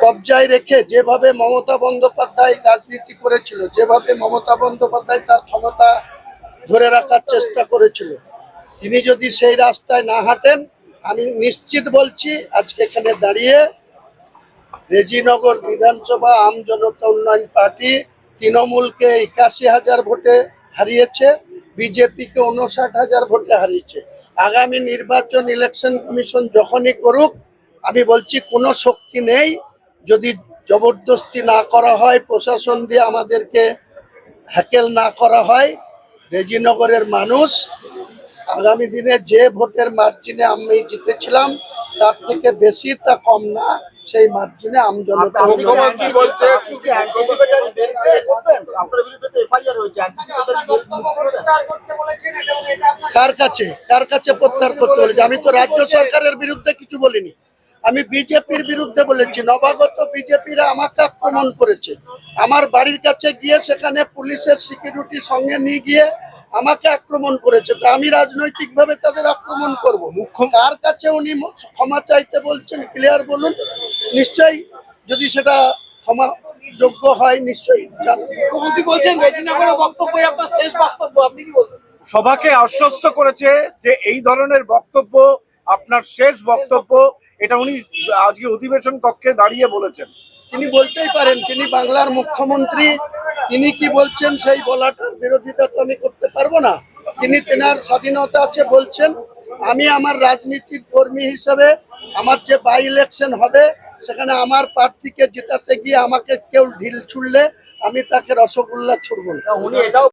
কবজায় রেখে যেভাবে মমতা বন্দ্যোপাধ্যায় রাজনীতি করেছিল, যেভাবে মমতা বন্দ্যোপাধ্যায় তার ক্ষমতা ধরে রাখার চেষ্টা করেছিল, তিনি যদি সেই রাস্তায় না হাঁটেন, আমি নিশ্চিত বলছি আজকে এখানে দাঁড়িয়ে রেজিনগর বিধানসভা আম জনতা উন্নয়ন পার্টি তৃণমূলকে 81,000 ভোটে হারিয়েছে, বিজেপিকে 59,000 ভোটে হারিয়েছে। আগামী নির্বাচন ইলেকশন কমিশন যখনই করুক, আমি বলছি কোনো শক্তি নেই, যদি জবরদস্তি না করা হয়, প্রশাসন দিয়ে আমাদেরকে হ্যাকেল না করা হয়, রেজিনগরের মানুষ আগামী দিনে যে ভোটের মার্জিনে আমি জিতেছিলাম তার থেকে বেশি, তা কম না, সেই মার্জিনে আম জনতা কার কাছে প্রত্যাহার করতে বলেছে? আমি তো রাজ্য সরকারের বিরুদ্ধে কিছু বলিনি, আমি বিজেপির বিরুদ্ধে বলেছি। নবাগত বিজেপিরা আমাকে আক্রমণ করেছে, আমার বাড়ির কাছে গিয়ে সেখানে পুলিশের সিকিউরিটি সঙ্গে নিয়ে গিয়ে আমাকে আক্রমণ করেছে। তো আমি রাজনৈতিক ভাবে তাদের আক্রমণ করব? কার কাছে উনি ক্ষমা চাইতে বলছেন, ক্লিয়ার বলুন। নিশ্চয়ই যদি সেটা ক্ষমা যোগ্য হয়, নিশ্চয়ই। মুখ্যমন্ত্রী বলছেন রেজিনগরের বক্তব্যই আপনার শেষ বক্তব্য, আপনি কি বলবেন? সভাকে আশ্বস্ত করেছে যে এই ধরনের বক্তব্য আপনার শেষ বক্তব্য, এটা উনি আজকে অধিবেশন কক্ষে দাঁড়িয়ে বলেছেন। তিনি বলতেই পারেন, তিনি বাংলার মুখ্যমন্ত্রী, তিনি কি বলছেন সেই বলাটার বিরোধিতা তো আমি করতে পারবো না। তিনি তেনার স্বাধীনতা আছে বলছেন। আমি আমার রাজনীতির কর্মী হিসেবে আমার যে বাই ইলেকশন হবে সেখানে আমার প্রার্থীকে জেতাতে গিয়ে আমাকে কেউ ঢিল ছুড়লে আমি তাকে রসগোল্লা ছুড়ব না। উনি এটাও